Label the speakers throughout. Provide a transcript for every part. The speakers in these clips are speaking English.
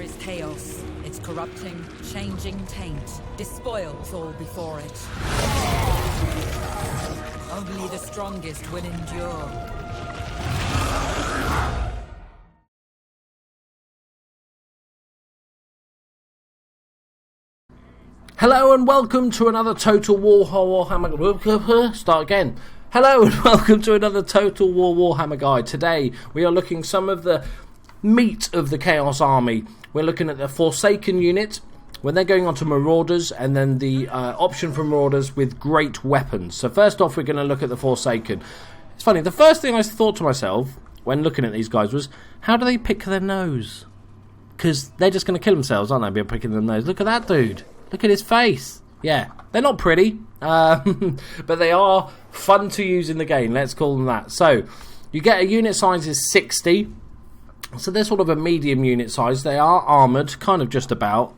Speaker 1: is chaos. Its corrupting, changing taint despoils all before it. Only the strongest will endure.
Speaker 2: Hello and welcome to another Total War Warhammer. Start again. Hello and welcome to another Total War Warhammer guide. Today we are looking some of the meat of the Chaos Army. We're looking at the Forsaken unit when they're going on to Marauders, and then the option for Marauders with great weapons. So first off, we're going to look at the Forsaken. It's funny. The first thing I thought to myself when looking at these guys was, how do they pick their nose? Because they're just going to kill themselves, aren't they? By picking their nose. Look at that dude. Look at his face. Yeah, they're not pretty, but they are fun to use in the game. Let's call them that. So, you get a unit size is 60. So they're sort of a medium unit size. They are armoured, kind of just about.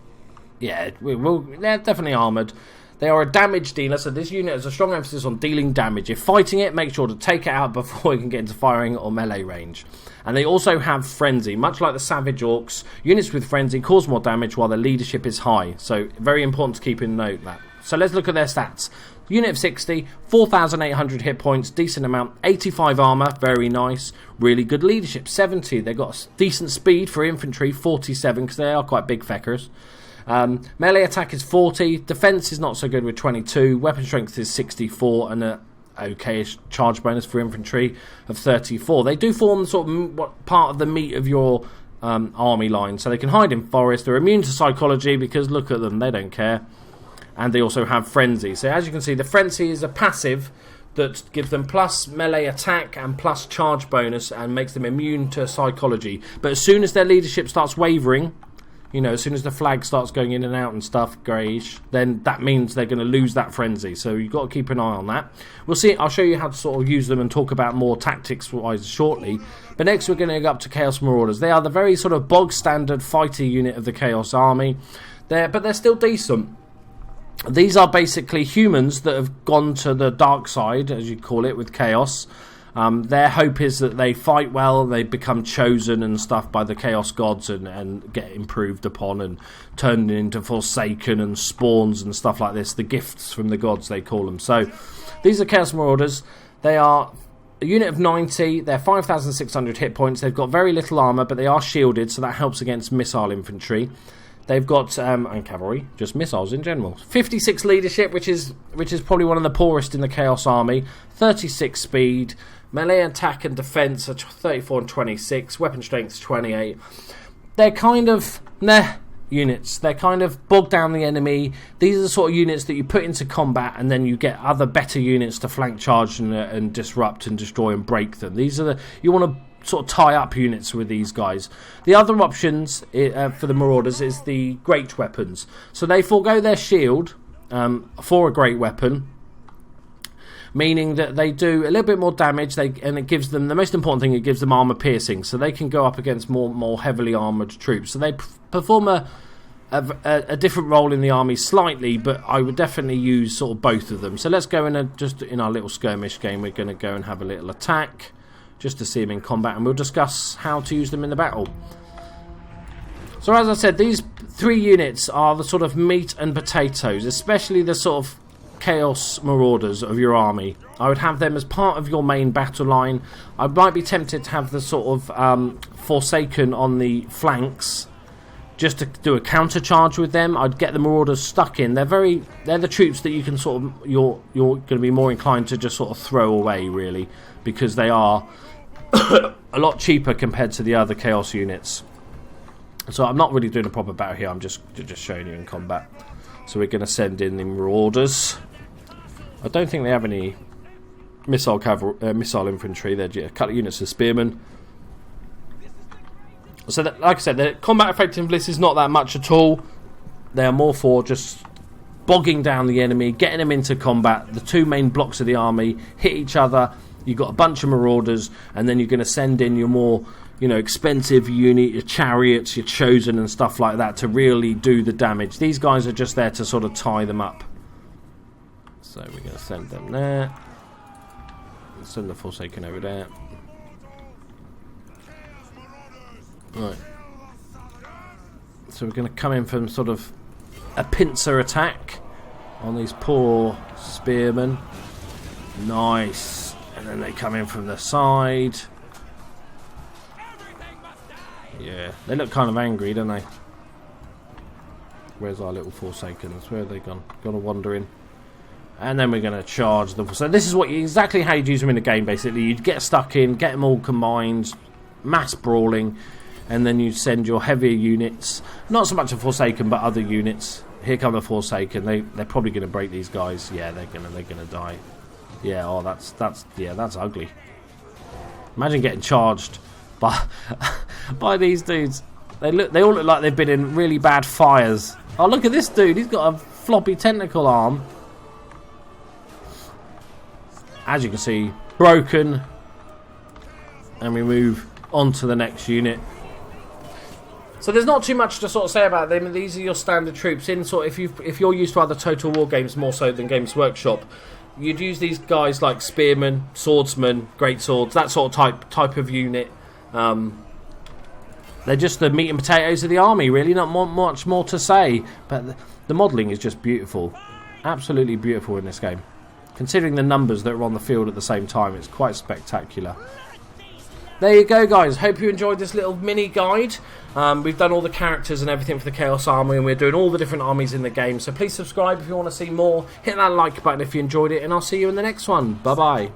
Speaker 2: Yeah, they're definitely armoured. They are a damage dealer, so this unit has a strong emphasis on dealing damage. If fighting it, make sure to take it out before you can get into firing or melee range. And they also have Frenzy. Much like the Savage Orcs, units with Frenzy cause more damage while their leadership is high. So very important to keep in note that. So let's look at their stats. Unit of 60, 4,800 hit points, decent amount, 85 armour, very nice, really good leadership, 70. They've got decent speed for infantry, 47, because they are quite big feckers. Melee attack is 40, defense is not so good with 22, weapon strength is 64, and a okay-ish charge bonus for infantry of 34. They do form sort of part of the meat of your army line, so they can hide in forest. They're immune to psychology because look at them, they don't care. And they also have Frenzy. So as you can see, the Frenzy is a passive that gives them plus melee attack and plus charge bonus and makes them immune to psychology. But as soon as their leadership starts wavering, you know, as soon as the flag starts going in and out and stuff, greyish, then that means they're going to lose that Frenzy. So you've got to keep an eye on that. We'll see. I'll show you how to sort of use them and talk about more tactics-wise shortly. But next we're going to go up to Chaos Marauders. They are the very sort of bog-standard fighter unit of the Chaos Army. But they're still decent. These are basically humans that have gone to the dark side, as you call it, with Chaos. Their hope is that they fight well, they become chosen and stuff by the Chaos Gods and get improved upon and turned into Forsaken and spawns and stuff like this. The gifts from the gods, they call them. So, these are Chaos Marauders. They are a unit of 90, they're 5,600 hit points, they've got very little armour, but they are shielded, so that helps against missile infantry. They've got, and cavalry, just missiles in general. 56 leadership, which is probably one of the poorest in the Chaos Army. 36 speed. Melee attack and defense are 34 and 26. Weapon strength is 28. They're kind of, units. They're kind of bog down the enemy. These are the sort of units that you put into combat and then you get other better units to flank charge and disrupt and destroy and break them. These are you want to sort of tie up units with these guys. The other options for the Marauders is the great weapons. So they forego their shield for a great weapon, meaning that they do a little bit more damage. And it gives them, the most important thing, it gives them armor piercing, so they can go up against more heavily armored troops. So they perform a different role in the army slightly, but I would definitely use sort of both of them. So let's go just in our little skirmish game. We're going to go and have a little attack, just to see them in combat, and we'll discuss how to use them in the battle. So as I said, these three units are the sort of meat and potatoes, especially the sort of Chaos Marauders of your army. I would have them as part of your main battle line. I might be tempted to have the sort of Forsaken on the flanks, just to do a counter charge with them. I'd get the Marauders stuck in. They're the troops that you can sort of, you're going to be more inclined to just sort of throw away, really, because they are a lot cheaper compared to the other Chaos units. So I'm not really doing a proper battle here, I'm just showing you in combat. So we're going to send in the Marauders. I don't think they have any missile infantry. They're a couple of units of spearmen. So that, like I said, the combat effectiveness is not that much at all. They are more for just bogging down the enemy, getting them into combat. The two main blocks of the army hit each other. You've got a bunch of Marauders, and then you're going to send in your more, expensive unit, your chariots, your chosen and stuff like that to really do the damage. These guys are just there to sort of tie them up. So we're going to send them there. Send the Forsaken over there. Right. So we're going to come in from sort of a pincer attack on these poor spearmen. Nice. And then they come in from the side. Yeah, they look kind of angry, don't they? Where's our little Forsakens? Where have they gone? Gonna wander in. And then we're going to charge them. So this is exactly how you'd use them in a game, basically. You'd get stuck in, get them all combined, mass brawling, and then you send your heavier units. Not so much a Forsaken, but other units. Here come the Forsaken. They're probably going to break these guys. Yeah, they're gonna die. Yeah, oh, that's ugly. Imagine getting charged by these dudes. They all look like they've been in really bad fires. Oh, look at this dude. He's got a floppy tentacle arm. As you can see, broken. And we move on to the next unit. So there's not too much to sort of say about them. These are your standard troops. If you're used to other Total War games more so than Games Workshop, you'd use these guys like spearmen, swordsmen, great swords, that sort of type of unit. They're just the meat and potatoes of the army, really. Not much more to say. But the modelling is just beautiful. Absolutely beautiful in this game. Considering the numbers that are on the field at the same time, it's quite spectacular. There you go, guys. Hope you enjoyed this little mini guide. We've done all the characters and everything for the Chaos Army, and we're doing all the different armies in the game. So please subscribe if you want to see more. Hit that like button if you enjoyed it, and I'll see you in the next one. Bye-bye.